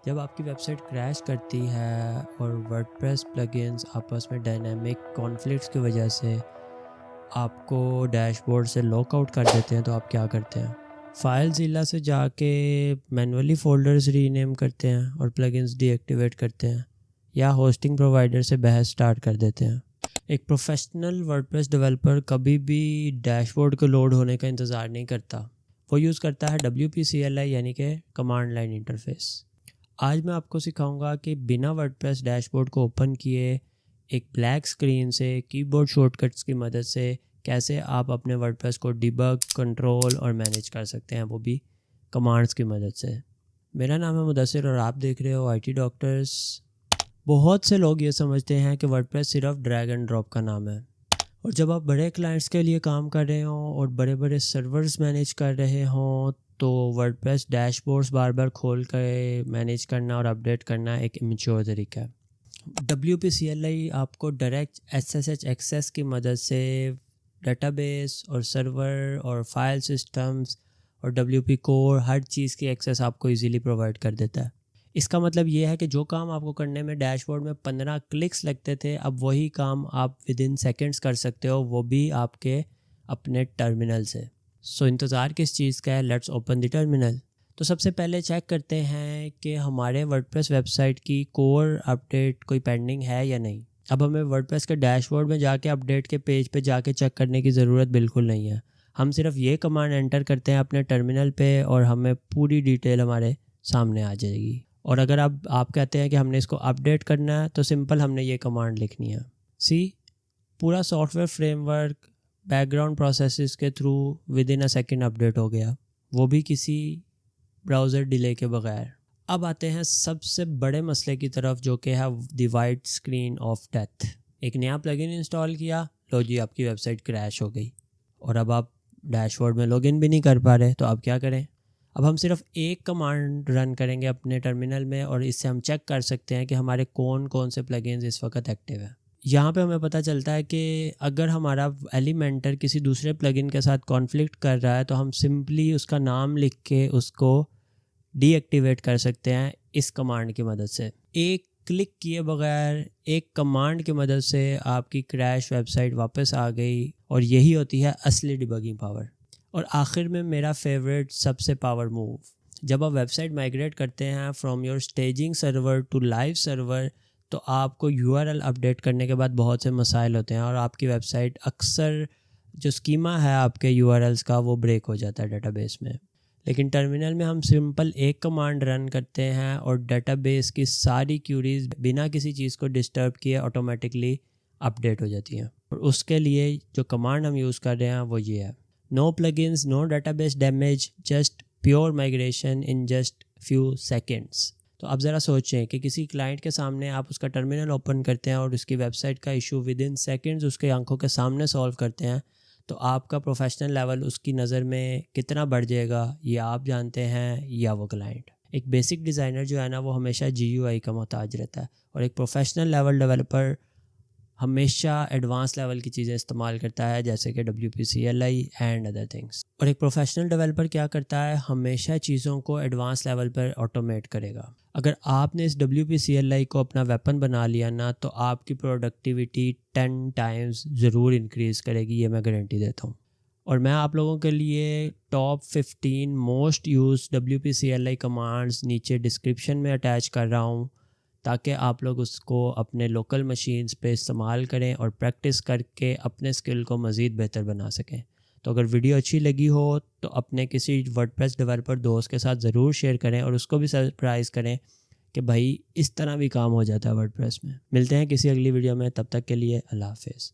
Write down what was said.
जब आपकी website crash करती है और वर्डप्रेस प्लगइन्स आपस में डायनामिक कॉन्फ्लिक्ट्स की वजह से आपको डैशबोर्ड से लॉक आउट कर देते हैं तो आप क्या करते हैं? फाइलज़िला से जाके मैनुअली फ़ोल्डर्स रीनेम करते हैं और प्लगइन्स डीएक्टिवेट करते हैं, या होस्टिंग प्रोवाइडर से बहस स्टार्ट कर देते हैं? एक प्रोफेशनल वर्डप्रेस डेवलपर कभी भी डैशबोर्ड को लोड होने का इंतज़ार नहीं करता। वो यूज़ करता है WP-CLI यानी कि कमांड लाइन इंटरफेस। आज मैं आपको सिखाऊंगा कि बिना वर्डप्रेस डैशबोर्ड को ओपन किए एक ब्लैक स्क्रीन से कीबोर्ड शॉर्टकट्स की मदद से कैसे आप अपने वर्डप्रेस को डिबग, कंट्रोल और मैनेज कर सकते हैं, वो भी कमांड्स की मदद से। मेरा नाम है मुदस्सिर और आप देख रहे हो IT डॉक्टर्स। बहुत से लोग ये समझते हैं कि वर्डप्रेस सिर्फ ड्रैग एंड ड्रॉप का नाम है, और जब आप बड़े क्लाइंट्स के लिए काम कर रहे हों और बड़े बड़े सर्वर्स मैनेज कर रहे हों तो वर्डप्रेस डैशबोर्ड्स बार बार खोल कर मैनेज करना और अपडेट करना एक इमेच्योर तरीका है। WP-CLI आपको डायरेक्ट SSH एक्सेस की मदद से डेटाबेस और सर्वर और फाइल सिस्टम्स और WP कोर हर चीज़ की एक्सेस आपको इजीली प्रोवाइड कर देता है। इसका मतलब ये है कि जो काम आपको करने में डैशबोर्ड में 15 क्लिक्स लगते थे, अब वही काम आप विद इन सेकेंड्स कर सकते हो, वो भी आपके अपने टर्मिनल से। सो इंतज़ार किस चीज़ का है? Let's open the terminal. तो सबसे पहले चेक करते हैं कि हमारे वर्डप्रेस वेबसाइट की कोर अपडेट कोई पेंडिंग है या नहीं। अब हमें वर्डप्रेस के डैशबोर्ड में जाके अपडेट के पेज पे जाके चेक करने की ज़रूरत बिल्कुल नहीं है। हम सिर्फ ये कमांड एंटर करते हैं अपने टर्मिनल पे और हमें पूरी डिटेल हमारे सामने आ जाएगी। और अगर आप कहते हैं कि हमने इसको अपडेट करना है तो सिंपल हमने ये कमांड लिखनी है। पूरा सॉफ्टवेयर फ्रेमवर्क बैकग्राउंड प्रोसेसेस के through with in a second update हो गया, वो भी किसी ब्राउज़र डिले के बगैर। अब आते हैं सबसे बड़े मसले की तरफ, जो कि है the white screen of death. एक नया प्लगइन इंस्टॉल किया, लो जी आपकी वेबसाइट क्रैश हो गई और अब आप डैशबोर्ड में लॉगिन भी नहीं कर पा रहे, तो आप क्या करें? अब हम सिर्फ एक कमांड रन करेंगे अपने टर्मिनल में और इससे हम चेक कर सकते हैं कि हमारे कौन कौन से प्लगइन्स इस वक्त एक्टिव है। यहाँ पे हमें पता चलता है कि अगर हमारा एलिमेंटर किसी दूसरे प्लगइन के साथ कॉन्फ्लिक्ट कर रहा है तो हम सिंपली उसका नाम लिख के उसको डीएक्टिवेट कर सकते हैं इस कमांड की मदद से। एक क्लिक किए बगैर एक कमांड की मदद से आपकी क्रैश वेबसाइट वापस आ गई, और यही होती है असली डिबगिंग पावर। और आखिर में मेरा फेवरेट सबसे पावर मूव, जब आप वेबसाइट माइग्रेट करते हैं from your staging server to live server, तो आपको URL अपडेट करने के बाद बहुत से मसाइल होते हैं और आपकी वेबसाइट अक्सर जो स्कीमा है आपके URLs का वो ब्रेक हो जाता है डेटाबेस में। लेकिन टर्मिनल में हम सिंपल एक कमांड रन करते हैं और डेटाबेस की सारी क्यूरीज बिना किसी चीज़ को डिस्टर्ब किए ऑटोमेटिकली अपडेट हो जाती हैं। और उसके लिए जो कमांड हम यूज़ कर रहे हैं वो ये है: no plugins, no database damage, just pure migration in just few seconds. तो आप ज़रा सोचें कि किसी क्लाइंट के सामने आप उसका टर्मिनल ओपन करते हैं और उसकी वेबसाइट का इशू विद इन सेकेंड्स उसके आंखों के सामने सॉल्व करते हैं, तो आपका प्रोफेशनल लेवल उसकी नज़र में कितना बढ़ जाएगा, ये आप जानते हैं या वो क्लाइंट। एक बेसिक डिज़ाइनर जो है ना, वो हमेशा GUI का मोहताज रहता है, और एक प्रोफेशनल लेवल डेवलपर हमेशा एडवांस लेवल की चीज़ें इस्तेमाल करता है, जैसे कि WP-CLI एंड अदर थिंग्स। और एक प्रोफेशनल डेवलपर क्या करता है? हमेशा चीज़ों को एडवांस लेवल पर ऑटोमेट करेगा। अगर आपने इस WP-CLI को अपना वेपन बना लिया ना, तो आपकी प्रोडक्टिविटी 10 टाइम्स ज़रूर इंक्रीज़ करेगी, ये मैं गारंटी देता हूँ। और मैं आप लोगों के लिए top 15 most use WP-CLI commands नीचे डिस्क्रिप्शन में अटैच कर रहा हूँ, ताकि आप लोग उसको अपने लोकल मशीन्स पे इस्तेमाल करें और प्रैक्टिस करके अपने स्किल को मज़ीद बेहतर बना सकें। तो अगर वीडियो अच्छी लगी हो तो अपने किसी वर्डप्रेस डेवलपर दोस्त के साथ ज़रूर शेयर करें और उसको भी सरप्राइज़ करें कि भाई इस तरह भी काम हो जाता है वर्डप्रेस में। मिलते हैं किसी अगली वीडियो में, तब तक के लिए अल्लाह हाफ़िज़।